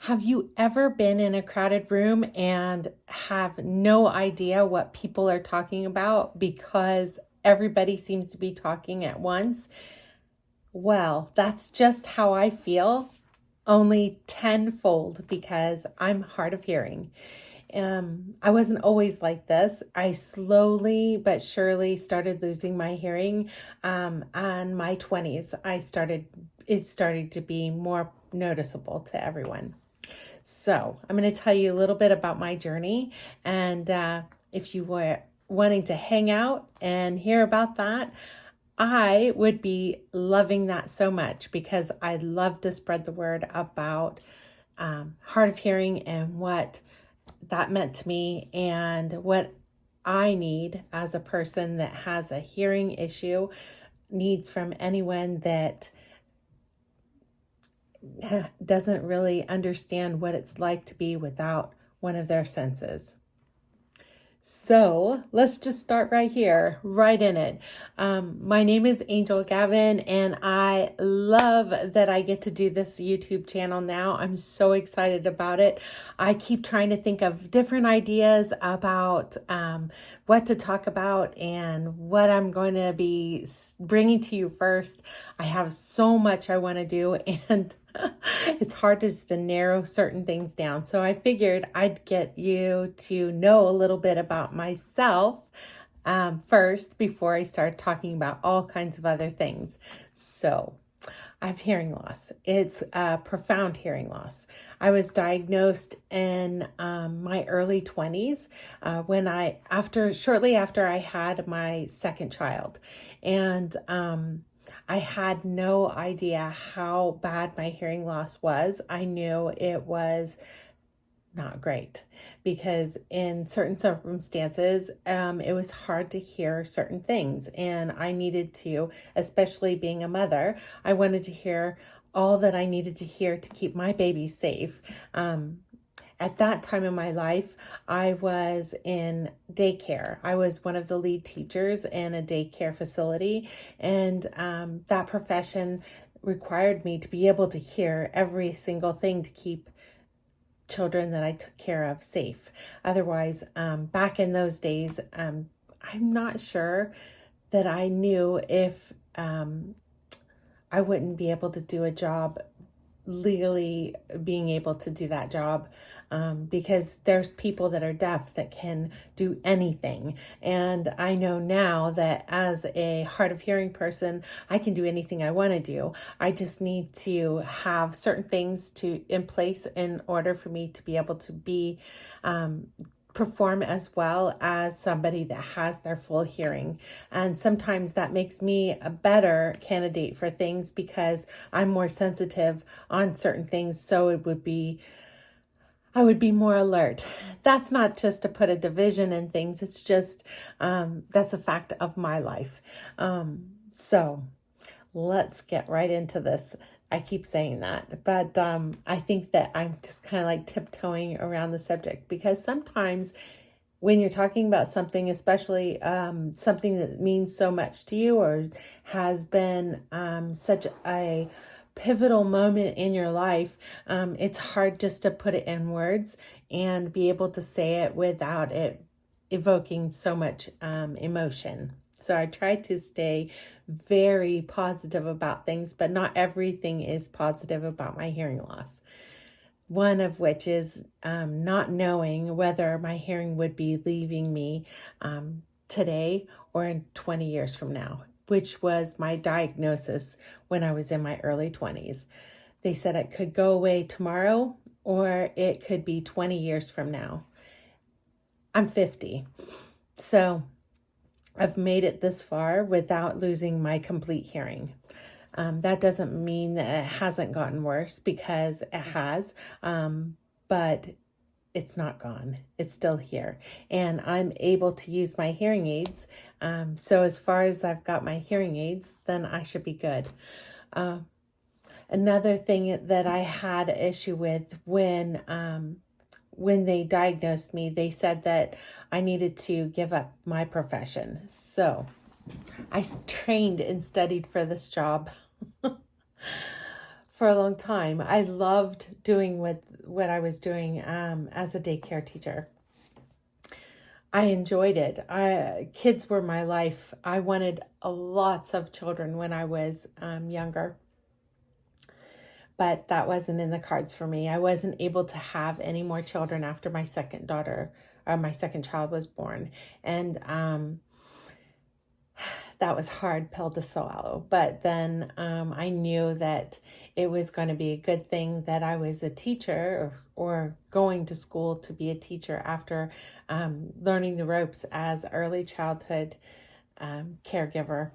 Have you ever been in a crowded room and have no idea what people are talking about because everybody seems to be talking at once? Well, that's just how I feel, only tenfold because I'm hard of hearing. I wasn't always like this. I slowly but surely started losing my hearing on my 20s. It started to be more noticeable to everyone. So I'm going to tell you a little bit about my journey. And if you were wanting to hang out and hear about that, I would be loving that so much because I love to spread the word about hard of hearing and what that meant to me and what I need as a person that has a hearing issue, needs from anyone that doesn't really understand what it's like to be without one of their senses. So let's just start right here, right in it. My name is Angel Gavin, and I love that I get to do this YouTube channel now. I'm so excited about it. I keep trying to think of different ideas about what to talk about and what I'm going to be bringing to you first. I have so much I want to do, and it's hard just to narrow certain things down. So I figured I'd get you to know a little bit about myself first before I start talking about all kinds of other things. So I have hearing loss. It's a profound hearing loss. I was diagnosed in my early 20s shortly after I had my second child. And I had no idea how bad my hearing loss was. I knew it was not great because in certain circumstances, it was hard to hear certain things. And I needed to, especially being a mother, I wanted to hear all that I needed to hear to keep my baby safe. At that time in my life, I was in daycare. I was one of the lead teachers in a daycare facility, and that profession required me to be able to hear every single thing to keep children that I took care of safe. Otherwise, back in those days, I'm not sure that I knew if I wouldn't be able to do a job legally, being able to do that job, because there's people that are deaf that can do anything. And I know now that as a hard of hearing person, I can do anything I want to do. I just need to have certain things in place in order for me to be able to be perform as well as somebody that has their full hearing. And sometimes that makes me a better candidate for things because I'm more sensitive on certain things. So I would be more alert. That's not just to put a division in things. It's just, that's a fact of my life. So let's get right into this. I keep saying that, but I think that I'm just kind of like tiptoeing around the subject because sometimes when you're talking about something, especially something that means so much to you or has been such a pivotal moment in your life, it's hard just to put it in words and be able to say it without it evoking so much emotion. So I try to stay very positive about things, but not everything is positive about my hearing loss. One of which is not knowing whether my hearing would be leaving me today or in 20 years from now, which was my diagnosis when I was in my early 20s. They said it could go away tomorrow or it could be 20 years from now. I'm 50. So I've made it this far without losing my complete hearing. That doesn't mean that it hasn't gotten worse because it has, but it's not gone. It's still here. And I'm able to use my hearing aids. So as far as I've got my hearing aids, then I should be good. Another thing that I had an issue with when they diagnosed me, they said that I needed to give up my profession. So I trained and studied for this job for a long time. I loved doing what I was doing as a daycare teacher. I enjoyed it. Kids were my life. I wanted lots of children when I was younger, but that wasn't in the cards for me. I wasn't able to have any more children after my second child was born. And that was a hard pill to swallow. But then I knew that it was going to be a good thing that I was a teacher or going to school to be a teacher after learning the ropes as early childhood caregiver.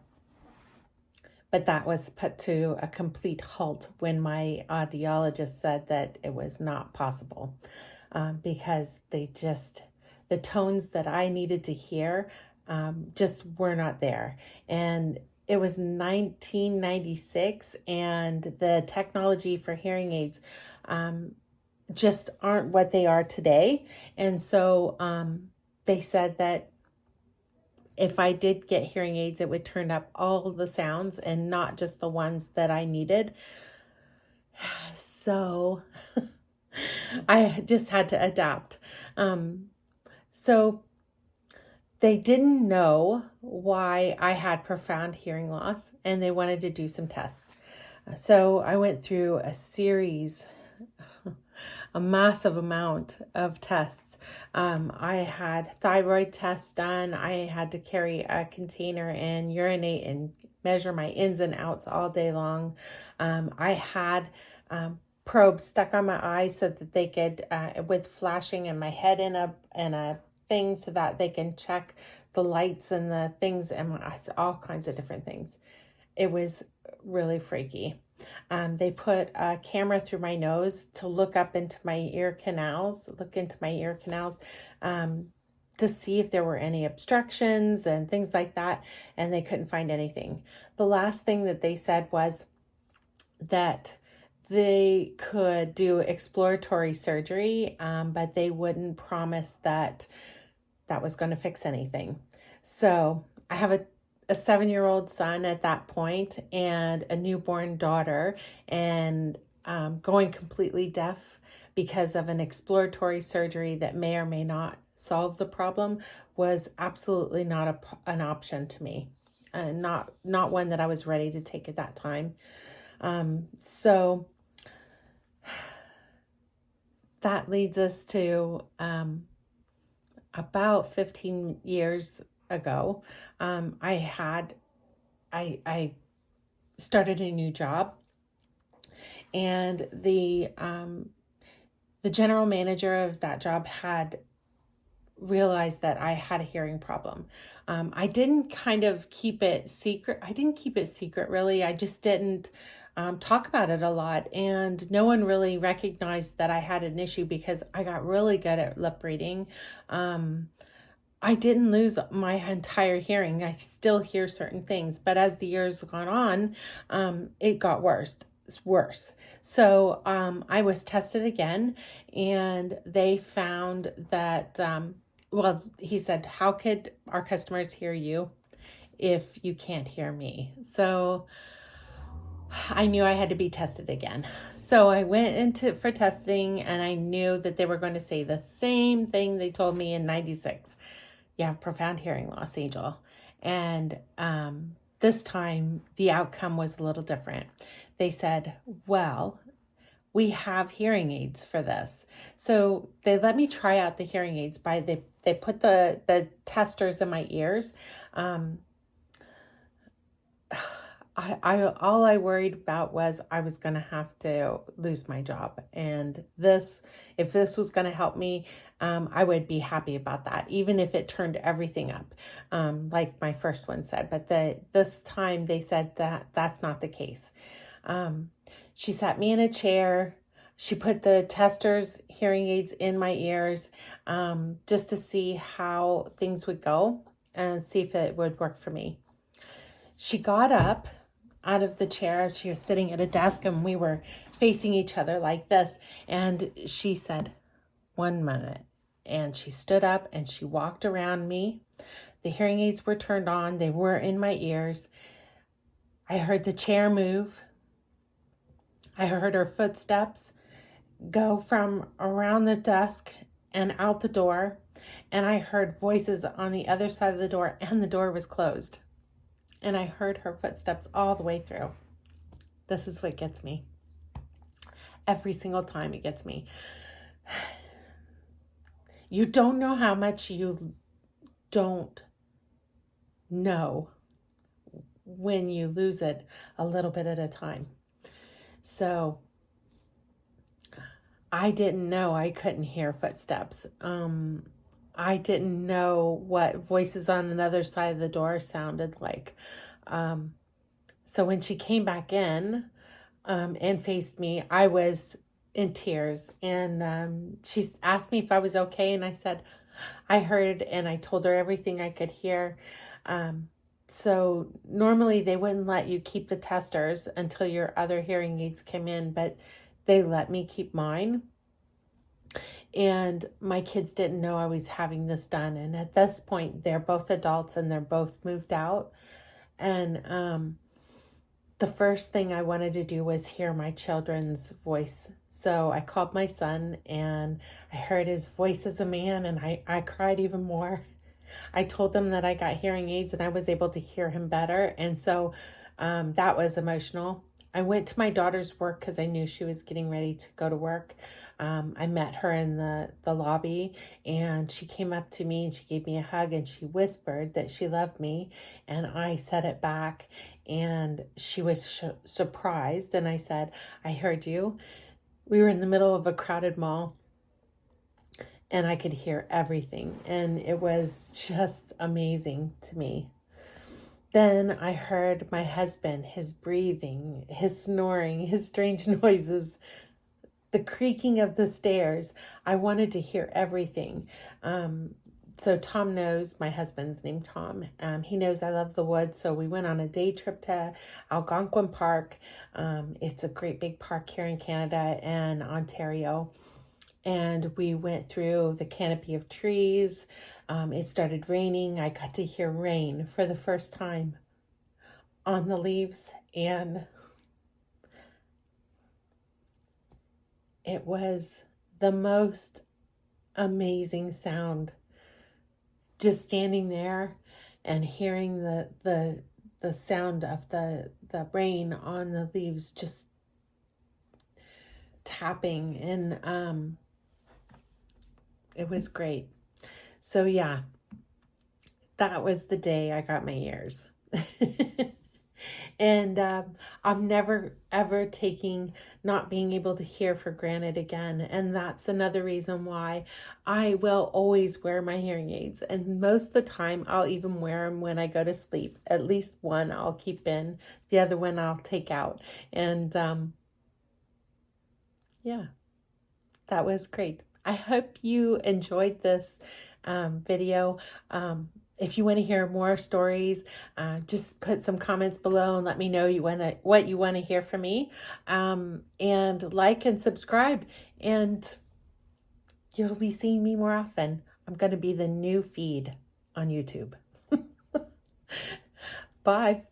But that was put to a complete halt when my audiologist said that it was not possible because the tones that I needed to hear just were not there. And it was 1996, and the technology for hearing aids just aren't what they are today. And so they said that if I did get hearing aids, it would turn up all the sounds and not just the ones that I needed. So I just had to adapt. So they didn't know why I had profound hearing loss, and they wanted to do some tests. So I went through a massive amount of tests. I had thyroid tests done. I had to carry a container and urinate and measure my ins and outs all day long. I had probes stuck on my eyes so that they could, with flashing in my head in a thing so that they can check the lights and the things in my eyes, all kinds of different things. It was really freaky. They put a camera through my nose to look into my ear canals, to see if there were any obstructions and things like that, and they couldn't find anything. The last thing that they said was that they could do exploratory surgery, but they wouldn't promise that was going to fix anything. So I have a 7-year-old son at that point and a newborn daughter, and going completely deaf because of an exploratory surgery that may or may not solve the problem was absolutely not an option to me, not one that I was ready to take at that time. So that leads us to about 15 years ago. I started a new job, and the general manager of that job had realized that I had a hearing problem. I didn't keep it secret. I didn't keep it secret, really. I just didn't talk about it a lot, and no one really recognized that I had an issue because I got really good at lip reading. I didn't lose my entire hearing. I still hear certain things, but as the years gone on, it got worse. So I was tested again, and they found that, he said, how could our customers hear you if you can't hear me? So I knew I had to be tested again. So I went for testing, and I knew that they were going to say the same thing they told me in 96. You have profound hearing loss, Angel. And this time the outcome was a little different. They said, well, we have hearing aids for this. So they let me try out the hearing aids they put the testers in my ears. All I worried about was I was going to have to lose my job. And if this was going to help me, I would be happy about that, even if it turned everything up, like my first one said. But this time they said that that's not the case. She sat me in a chair. She put the hearing aids in my ears, just to see how things would go and see if it would work for me. She got up out of the chair. She was sitting at a desk, and we were facing each other like this. And she said, 1 minute. And she stood up and she walked around me. The hearing aids were turned on. They were in my ears. I heard the chair move. I heard her footsteps go from around the desk and out the door, and I heard voices on the other side of the door, and the door was closed. And I heard her footsteps all the way through. This is what gets me. Every single time it gets me. You don't know how much you don't know when you lose it a little bit at a time. So I didn't know I couldn't hear footsteps. I didn't know what voices on another side of the door sounded like. So when she came back in and faced me, I was in tears. And she asked me if I was okay. And I said, I heard, and I told her everything I could hear. So normally they wouldn't let you keep the testers until your other hearing aids came in, but they let me keep mine. And my kids didn't know I was having this done. And at this point, they're both adults and they're both moved out. And the first thing I wanted to do was hear my children's voice. So I called my son and I heard his voice as a man, and I cried even more. I told them that I got hearing aids and I was able to hear him better. And so that was emotional. I went to my daughter's work because I knew she was getting ready to go to work. I met her in the lobby, and she came up to me and she gave me a hug and she whispered that she loved me, and I said it back, and she was surprised, and I said, I heard you. We were in the middle of a crowded mall and I could hear everything, and it was just amazing to me. Then I heard my husband, his breathing, his snoring, his strange noises, the creaking of the stairs. I wanted to hear everything. So Tom knows, my husband's named Tom. He knows I love the woods. So we went on a day trip to Algonquin Park. It's a great big park here in Canada and Ontario. And we went through the canopy of trees. It started raining. I got to hear rain for the first time on the leaves, and it was the most amazing sound. Just standing there and hearing the sound of the rain on the leaves just tapping, and it was great. So yeah, that was the day I got my ears. And I'm never, ever taking not being able to hear for granted again. And that's another reason why I will always wear my hearing aids. And most of the time, I'll even wear them when I go to sleep. At least one I'll keep in, the other one I'll take out. And yeah, that was great. I hope you enjoyed this video. If you want to hear more stories, just put some comments below and let me know what you want to hear from me. And like and subscribe, and you'll be seeing me more often. I'm going to be the new feed on YouTube. Bye.